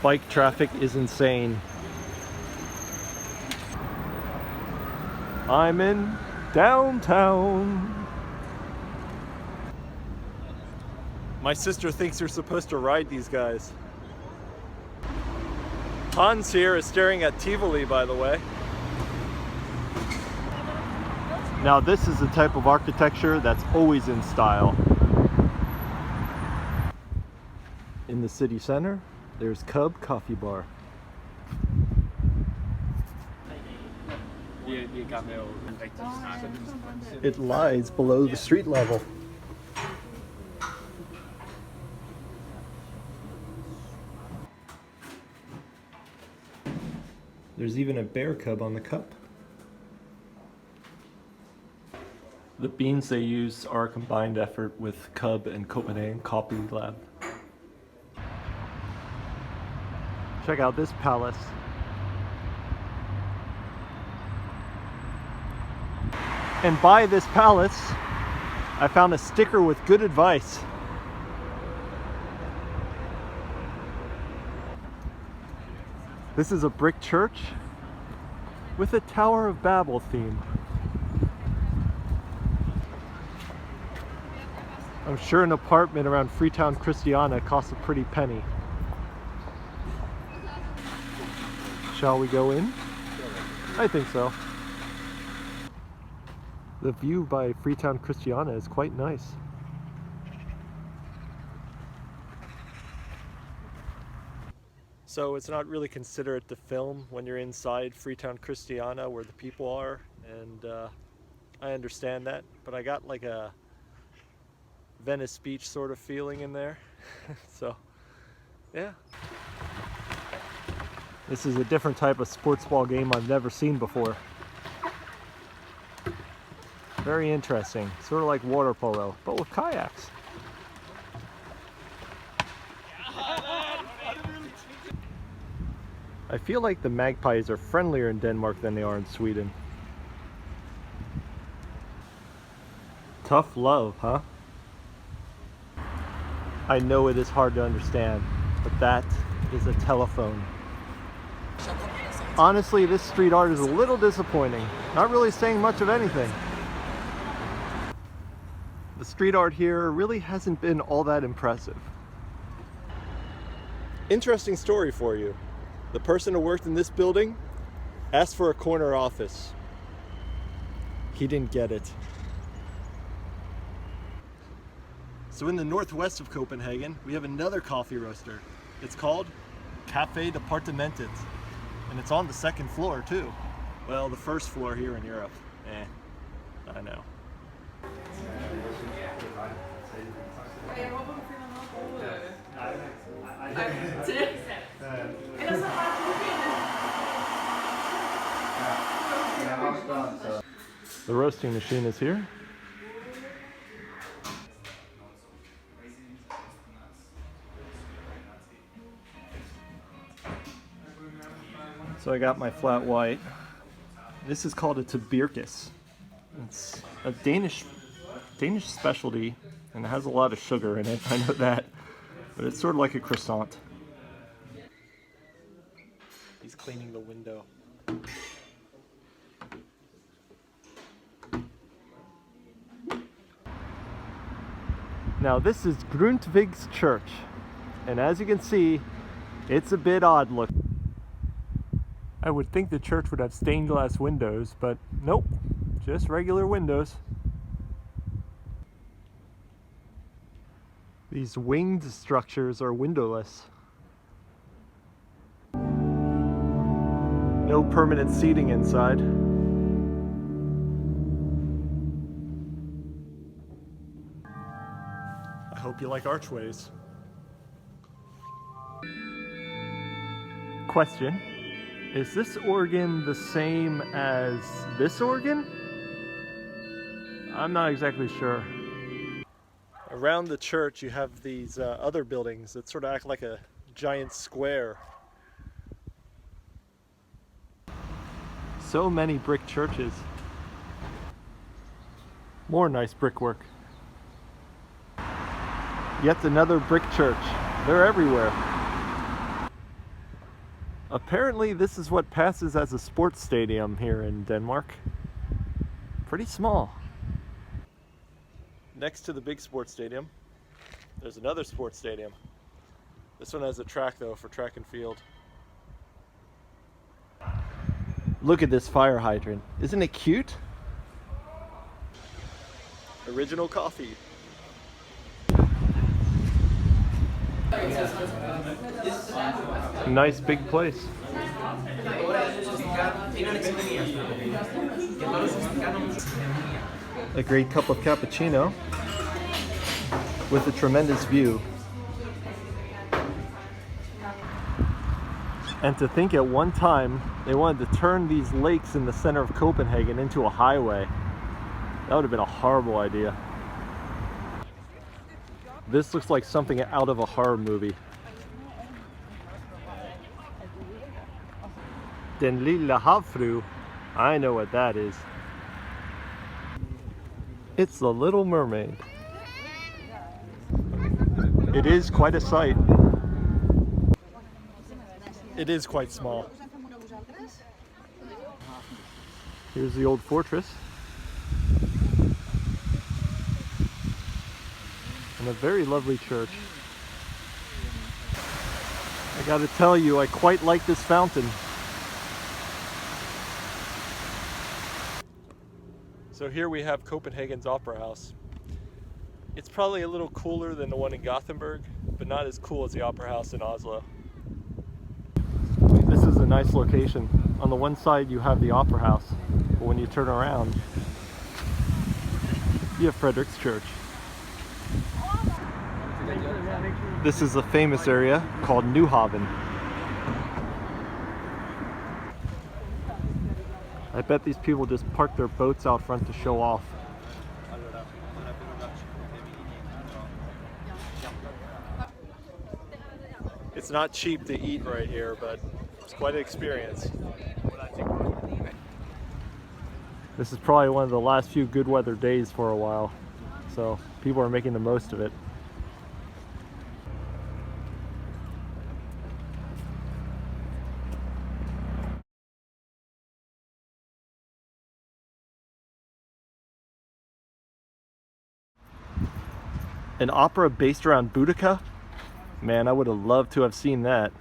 Bike traffic is insane. I'm in downtown. My sister thinks you're supposed to ride these guys. Hans here is staring at Tivoli, by the way. Now this is the type of architecture that's always in style. In the city center, there's Cub Coffee Bar. It lies below the street level. There's even a bear cub on the cup. The beans they use are a combined effort with Cub and Copenhagen Coffee Lab. Check out this palace. And by this palace, I found a sticker with good advice. This is a brick church with a Tower of Babel theme. I'm sure an apartment around Freetown, Christiana costs a pretty penny. Shall we go in? I think so. The view by Freetown, Christiana is quite nice. So it's not really considerate to film when you're inside Freetown, Christiana where the people are, and I understand that, but I got like a Venice Beach sort of feeling in there. So yeah, this is a different type of sports ball game I've never seen before. Very interesting, sort of like water polo, but with kayaks. I feel like the magpies are friendlier in Denmark than they are in Sweden. Tough love, huh? I know it is hard to understand, but that is a telephone. Honestly, this street art is a little disappointing. Not really saying much of anything. The street art here really hasn't been all that impressive. Interesting story for you. The person who worked in this building asked for a corner office. He didn't get it. So in the northwest of Copenhagen, we have another coffee roaster. It's called Café Departementet, and it's on the second floor too. Well, the first floor here in Europe. I know. The roasting machine is here. So I got my flat white. This is called a Tibirkis. It's a Danish specialty, and it has a lot of sugar in it, I know that. But it's sort of like a croissant. He's cleaning the window. Now this is Grunwalds Church, and as you can see, it's a bit odd looking. I would think the church would have stained glass windows, but nope, just regular windows. These winged structures are windowless. No permanent seating inside. I hope you like archways. Question: is this organ the same as this organ? I'm not exactly sure. Around the church you have these other buildings that sort of act like a giant square. So many brick churches. More nice brickwork. Yet another brick church. They're everywhere. Apparently this is what passes as a sports stadium here in Denmark. Pretty small. Next to the big sports stadium, there's another sports stadium. This one has a track though for track and field. Look at this fire hydrant. Isn't it cute? Original coffee. Nice big place. A great cup of cappuccino with a tremendous view. And to think at one time they wanted to turn these lakes in the center of Copenhagen into a highway. That would have been a horrible idea. This looks like something out of a horror movie. Den lille havfru. I know what that is. It's the Little Mermaid. It is quite a sight. It is quite small. Here's the old fortress. And a very lovely church. I gotta tell you, I quite like this fountain. So here we have Copenhagen's Opera House. It's probably a little cooler than the one in Gothenburg, but not as cool as the Opera House in Oslo. This is a nice location. On the one side you have the Opera House, but when you turn around, you have Frederick's Church. This is a famous area called Newhaven. I bet these people just park their boats out front to show off. It's not cheap to eat right here, but it's quite an experience. This is probably one of the last few good weather days for a while, so people are making the most of it. An opera based around Boudica? Man, I would have loved to have seen that.